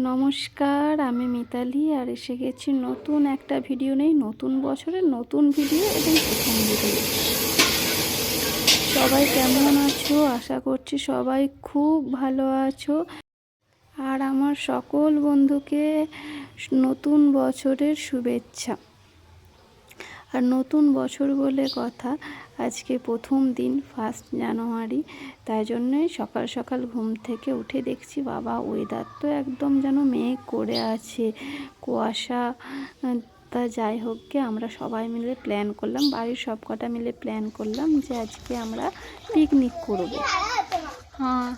নমস্কার, আমি মিতালি আর এসে গেছি নতুন একটা ভিডিও নেই, নতুন বছরের নতুন ভিডিও এবং প্রথম ভিডিও। সবাই কেমন আছো? আশা করছি সবাই খুব ভালো আছো। আর আমার সকল বন্ধুকে নতুন বছরের শুভেচ্ছা। আর নতুন বছর বলে কথা, আজকে প্রথম দিন 1 জানুয়ারি, তাই জন্যই সকাল সকাল ঘুম থেকে উঠে দেখছি বাবা ওয়েদার তো একদম যেন মেঘ করে আছে, কুয়াশা। তা যাই হোক গে, আমরা সবাই মিলে প্ল্যান করলাম, বাড়ির সব কটা মিলে প্ল্যান করলাম যে আজকে আমরা পিকনিক করব। হ্যাঁ,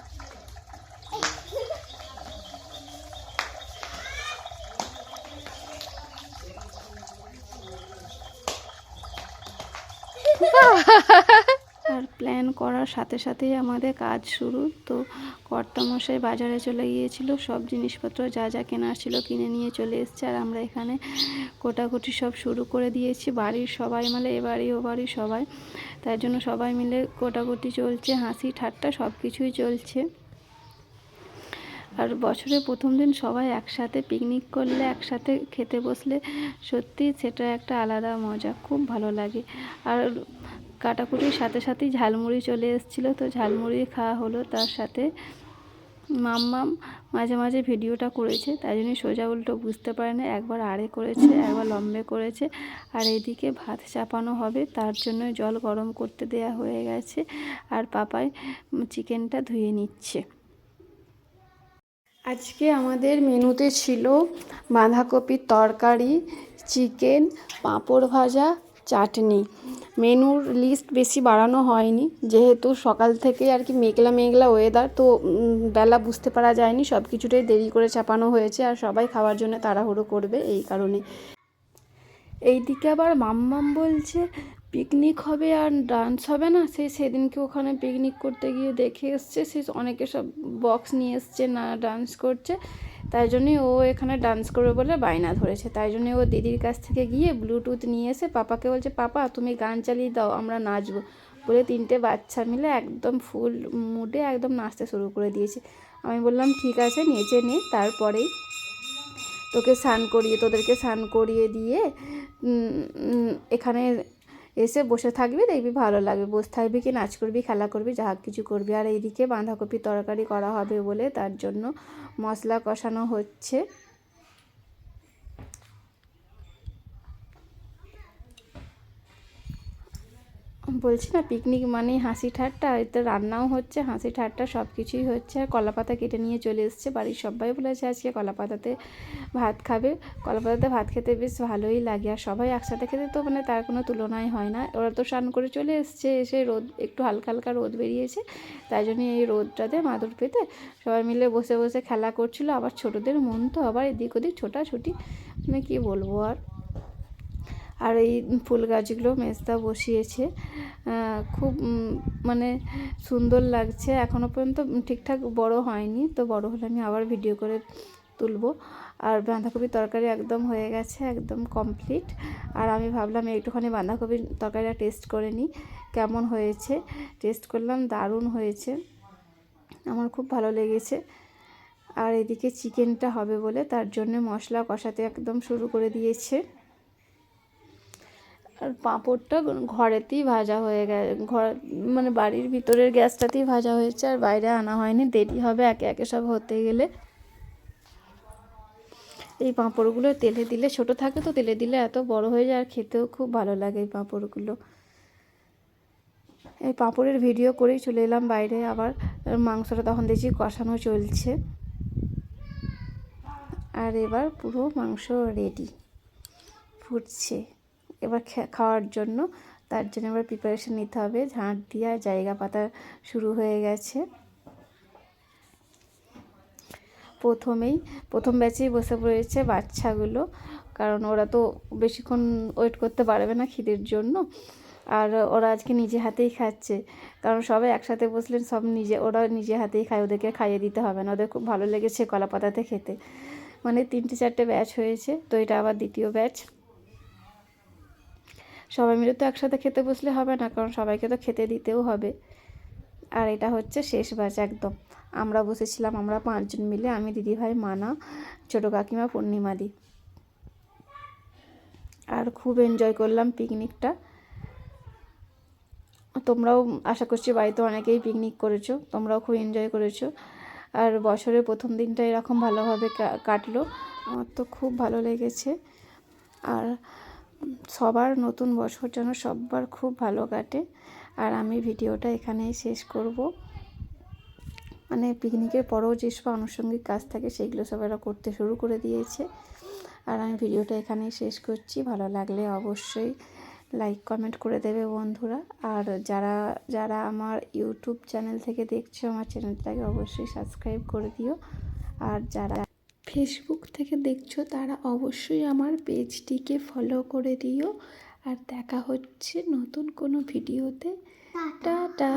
আর প্ল্যান করার সাথে সাথেই আমাদের কাজ শুরু। তো কর্তামশাই বাজারে চলে গিয়েছিল, সব জিনিসপত্র যা যা কেনার ছিল কিনে নিয়ে চলে এসছে। আর আমরা এখানে কোটাকুটি সব শুরু করে দিয়েছি, বাড়ির সবাই মিলে, এ বাড়ি ও বাড়ি সবাই। তার জন্য সবাই মিলে কোটাকুটি চলছে, হাসি ঠাট্টা সব কিছুই চলছে। আর বছরের প্রথম দিন সবাই একসাথে পিকনিক করলে, একসাথে খেতে বসলে সত্যি সেটা একটা আলাদা মজা, খুব ভালো লাগে। আর কাটাকুটির সাথে সাথেই ঝালমুড়ি চলে এসেছিলো, তো ঝালমুড়ি খাওয়া হলো। তার সাথে মাম্মাম মাঝে মাঝে ভিডিওটা করেছে, তাই জন্য সোজা উল্টো বুঝতে পারে না, একবার আড়ে করেছে, একবার লম্বে করেছে। আর এইদিকে ভাত চাপানো হবে, তার জন্য জল গরম করতে দেয়া হয়ে গেছে। আর পাপাই চিকেনটা ধুয়ে নিচ্ছে। আজকে আমাদের মেনুতে ছিল বাঁধাকপির তরকারি, চিকেন, পাঁপড় ভাজা, চাটনি। মেনুর লিস্ট বেশি বাড়ানো হয়নি, যেহেতু সকাল থেকে আর কি মেঘলা মেঘলা ওয়েদার, তো বেলা বুঝতে পারা যায়নি, সব কিছুটাই দেরি করে চাপানো হয়েছে। আর সবাই খাওয়ার জন্য তাড়াহুড়ো করবে এই কারণে। এইদিকে আবার মাম্মাম বলছে পিকনিক হবে আর ডান্স হবে না। সেদিনকে ওখানে পিকনিক করতে গিয়ে দেখে এসছে, সে অনেকে সব বক্স নিয়ে এসছে, না ডান্স করছে, তাই জন্যই ও এখানে ডান্স করবে বলে বায়না ধরেছে। তাই জন্য ও দিদির কাছ থেকে গিয়ে ব্লুটুথ নিয়ে এসে পাপাকে বলছে, পাপা তুমি গান চালিয়ে দাও, আমরা নাচবো বলে 3টে বাচ্চা মিলে একদম ফুল মুডে একদম নাচতে শুরু করে দিয়েছে। আমি বললাম ঠিক আছে, নেচে নে, তারপরেই তোদেরকে স্নান করিয়ে দিয়ে এখানে এসে বসে থাকবি, দেখবি ভালো লাগবে, বসে থাকবি কি নাচ করবি, খেলা করবি, যা কিছু করবি। আর এইদিকে বাঁধাকপি তরকারি করা হবে বলে তার জন্য মশলা কষানো হচ্ছে। বলছি না, পিকনিক মানেই হাসি ঠাট্টা, এতে রান্নাও হচ্ছে, হাসি ঠাট্টা সব কিছুই হচ্ছে। আর কলাপাতা কেটে নিয়ে চলে এসছে, বাড়ির সবাই বলেছে আজকে কলাপাতাতে ভাত খাবে। কলাপাতাতে ভাত খেতে বেশ ভালোই লাগে, আর সবাই একসাথে খেতে তো মানে তার কোনো তুলনাই হয় না। ওরা তো স্নান করে চলে এসছে, এসে রোদ একটু হালকা হালকা রোদ বেরিয়েছে, তাই জন্য এই রোদটাতে মাদুর পেতে সবাই মিলে বসে বসে খেলা করছিল। আবার ছোটোদের মন তো আবার এদিক ওদিক ছোটাছুটি, মানে কী বলবো আর। আর এই ফুল গাছগুলো মেজদা বসিয়েছে, খুব মানে সুন্দর লাগছে। এখনও পর্যন্ত ঠিকঠাক বড় হয়নি, তো বড় হলে আমি আবার ভিডিও করে তুলবো। আর বাঁধাকপির তরকারি একদম হয়ে গেছে, একদম কমপ্লিট। আর আমি ভাবলাম একটুখানি বাঁধাকপির তরকারিটা টেস্ট করে নিই কেমন হয়েছে। টেস্ট করলাম, দারুণ হয়েছে, আমার খুব ভালো লেগেছে। আর এদিকে চিকেনটা হবে বলে তার জন্য মশলা কষাতে একদম শুরু করে দিয়েছে। আর পাঁপড়টা ঘরেতেই ভাজা হয়ে গেছে, মানে বাড়ির ভিতরের গ্যাসটাতেই ভাজা হয়েছে, আর বাইরে আনা হয়নি, দেরি হবে একে একে সব হতে গেলে। এই পাঁপড়গুলো তেলে দিলে, ছোটো থাকে তো তেলে দিলে এত বড় হয়ে যায়, আর খেতেও খুব ভালো লাগে এই পাঁপড়গুলো। এই পাঁপড়ের ভিডিও করেই চলে এলাম বাইরে। আবার মাংসটা তখন দেখছি কষানো চলছে। আর এবার পুরো মাংস রেডি, ফুটছে এবার খাওয়ার জন্য। তার জন্য এবার প্রিপারেশন নিতে হবে, ঝাঁট দিয়া জায়গা পাতা শুরু হয়ে গেছে। প্রথম ব্যাচেই বসে পড়েছে বাচ্চাগুলো, কারণ ওরা তো বেশিক্ষণ ওয়েট করতে পারবে না খিদের জন্য। আর ওরা আজকে নিজে হাতেই খাচ্ছে, কারণ সবাই একসাথে বসলেন, ওরা নিজে হাতেই খায়, ওদেরকে খাইয়ে দিতে হবে না। ওদের খুব ভালো লেগেছে কলা পাতাতে খেতে। মানে 3-4টে ব্যাচ হয়েছে, তো এটা আবার দ্বিতীয় ব্যাচ। সবাই মিলে তো একসাথে খেতে বসলে হবে না, কারণ সবাইকে তো খেতে দিতেও হবে। আর এটা হচ্ছে শেষ ব্যাচ একদম। আমরা বসেছিলাম, আমরা 5 জন মিলে, আমি, দিদিভাই, মানা, ছোটো কাকিমা, পূর্ণিমাদি। আর খুব এনজয় করলাম পিকনিকটা। তোমরাও আশা করছি বাড়িতে অনেকেই পিকনিক করেছো, তোমরাও খুব এনজয় করেছো। আর বছরের প্রথম দিনটা এরকম ভালোভাবে কাটলো, আমার তো খুব ভালো লেগেছে। আর সবার নতুন বছর যেন সবার খুব ভালো কাটে। আর আমি ভিডিওটা এখানেই শেষ করব। মানে পিকনিকের পরেও যেসব আনুষঙ্গিক কাজ থাকে সেগুলো সবাইরা করতে শুরু করে দিয়েছে। আর আমি ভিডিওটা এখানেই শেষ করছি। ভালো লাগলে অবশ্যই লাইক কমেন্ট করে দেবে বন্ধুরা। আর যারা যারা আমার ইউটিউব চ্যানেল থেকে দেখছো, আমার চ্যানেলটাকে অবশ্যই সাবস্ক্রাইব করে দিও। আর যারা ফেসবুক থেকে দেখছো তারা অবশ্যই আমার পেজটিকে ফলো করে দিও। আর দেখা হচ্ছে নতুন কোনো ভিডিওতে। টাটা।